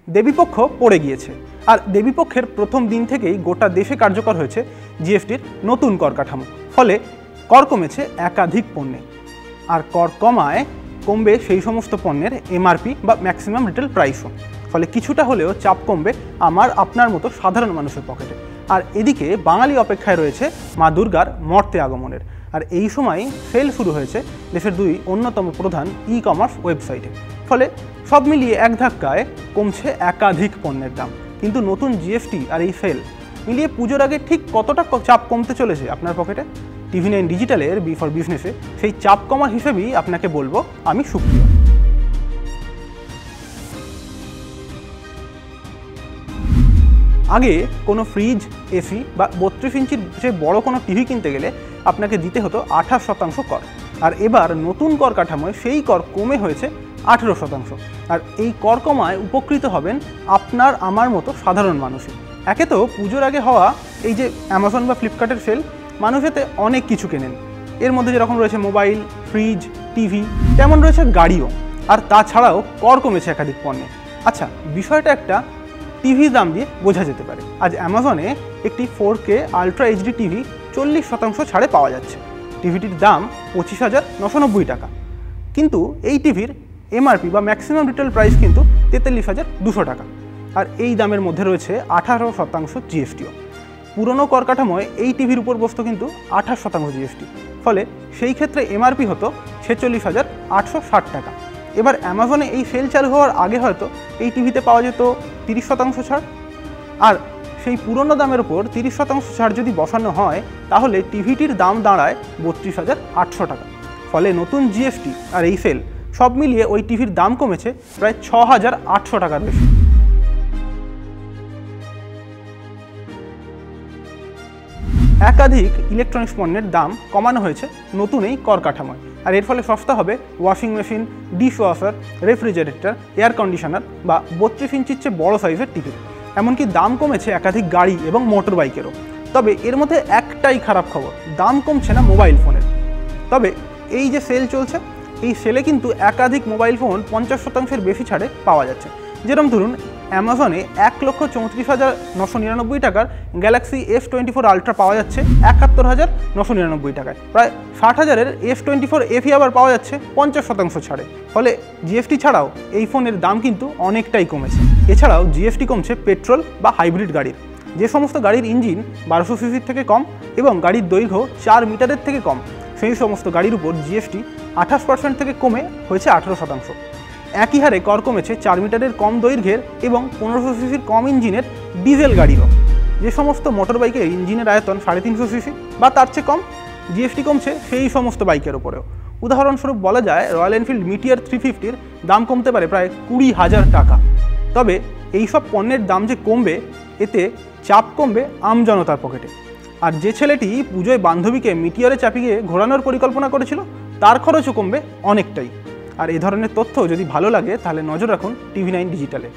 দেবীপক্ষ পড়ে গিয়েছে, আর দেবীপক্ষের প্রথম দিন থেকেই গোটা দেশে কার্যকর হয়েছে জিএসটির নতুন কর কাঠামো। ফলে কর কমেছে একাধিক পণ্যে, আর কর কমবে সেই সমস্ত পণ্যের এমআরপি বা ম্যাক্সিমাম রিটেল প্রাইসও। ফলে কিছুটা হলেও চাপ কমবে আমার আপনার মতো সাধারণ মানুষের পকেটে। আর এদিকে বাঙালি অপেক্ষায় রয়েছে মা দুর্গার মর্তে আগমনের। আর এই সময় সেল শুরু হয়েছে দেশের দুই অন্যতম প্রধান ই কমার্স ওয়েবসাইটে। ফলে সব মিলিয়ে এক ধাক্কায় কমছে একাধিক পণ্যের দাম। কিন্তু নতুন জিএসটি আর এই সেল মিলিয়ে পুজোর আগে ঠিক কতটা চাপ কমতে চলেছে আপনার পকেটে? TV9 ডিজিটালের বি ফর বিজনেসে সেই চাপ কমার হিসেবেই আপনাকে বলবো আমি সুপ্রিয়। আগে কোনো ফ্রিজ, এসি বা 32 ইঞ্চির যে বড় কোনো টিভি কিনতে গেলে আপনাকে দিতে হতো 28% কর, আর এবার নতুন কর কাঠামোয় সেই কর কমে হয়েছে 18%। আর এই কর কমায় উপকৃত হবেন আপনার আমার মতো সাধারণ মানুষই। একে তো পুজোর আগে হওয়া এই যে অ্যামাজন বা ফ্লিপকার্টের সেল, মানুষ এতে অনেক কিছু কেনেন। এর মধ্যে যেরকম রয়েছে মোবাইল, ফ্রিজ, টিভি, তেমন রয়েছে গাড়িও। আর তাছাড়াও কর কমেছে একাধিক পণ্যে। আচ্ছা, বিষয়টা একটা টিভির দাম দিয়ে বোঝা যেতে পারে। আজ অ্যামাজনে একটি 4K আলট্রা এইচডি টিভি 40% ছাড়ে পাওয়া যাচ্ছে। টিভিটির দাম 25,990 টাকা, কিন্তু এই টিভির এমআরপি বা ম্যাক্সিমাম রিটেল প্রাইস কিন্তু 43,200 টাকা। আর এই দামের মধ্যে রয়েছে 18% জিএসটিও। পুরনো কর কাঠামোয় এই টিভির উপর বসতো কিন্তু 28% জিএসটি। ফলে সেই ক্ষেত্রে এমআরপি হতো 46,860 টাকা। এবার অ্যামাজনে এই সেল চালু হওয়ার আগে হয়তো এই টিভিতে পাওয়া যেত 30% ছাড়। আর সেই পুরনো দামের ওপর 30% ছাড় যদি বসানো হয়, তাহলে টিভিটির দাম দাঁড়ায় 32,800 টাকা। ফলে নতুন জিএসটি আর এই সেল সব মিলিয়ে ওই টিভির দাম কমেছে প্রায় 6,800 টাকার বেশি। একাধিক ইলেকট্রনিক্স পণ্যের দাম কমানো হয়েছে নতুন এই কর কাঠামোয়। আর এর ফলে সস্তা হবে washing machine, dishwasher, refrigerator, air conditioner বা 32 ইঞ্চির চেয়ে বড় সাইজের টিভি। এমনকি দাম কমেছে একাধিক গাড়ি এবং মোটর বাইকেরও। তবে এর মধ্যে একটাই খারাপ খবর, দাম কমছে না মোবাইল ফোনের। তবে এই যে সেল চলছে, এই সেলে কিন্তু একাধিক মোবাইল ফোন 50%-এর বেশি ছাড়ে পাওয়া যাচ্ছে। যেরকম ধরুন, অ্যামাজনে 1,34,999 টাকার গ্যালাক্সি S24 আলট্রা পাওয়া যাচ্ছে 71,999 টাকায়। প্রায় 60,000-এর S24 FE আবার পাওয়া যাচ্ছে 50% ছাড়ে। ফলে জিএসটি ছাড়াও এই ফোনের দাম কিন্তু অনেকটাই কমেছে। এছাড়াও জিএসটি কমছে পেট্রোল বা হাইব্রিড গাড়ির। যে সমস্ত গাড়ির ইঞ্জিন 1200 সিসির থেকে কম এবং গাড়ির দৈর্ঘ্য 4 মিটারের থেকে কম, সেই সমস্ত গাড়ির উপর জিএসটি 28% থেকে কমে হয়েছে 18%। একই হারে কর কমেছে 4 মিটারের কম দৈর্ঘ্যের এবং 1500 সিসির কম ইঞ্জিনের ডিজেল গাড়িরও। যে সমস্ত মোটর বাইকের ইঞ্জিনের আয়তন 350 সিসি বা তার চেয়ে কম, জিএসটি কমছে সেই সমস্ত বাইকের ওপরেও। উদাহরণস্বরূপ বলা যায়, রয়্যাল এনফিল্ড মিটিয়ার 350-র দাম কমতে পারে প্রায় 20,000 টাকা। তবে এই সব পণ্যের দাম যে কমবে, এতে চাপ কমবে আমজনতার পকেটে। আর যে ছেলেটি পুজোয় বান্ধবীকে মিটিয়ারে চাপিয়ে ঘোরানোর পরিকল্পনা করেছিল, তার খরচও কমবে অনেকটাই। আর এই ধরনের তথ্য যদি ভালো লাগে, তাহলে নজর রাখুন TV9 ডিজিটালে।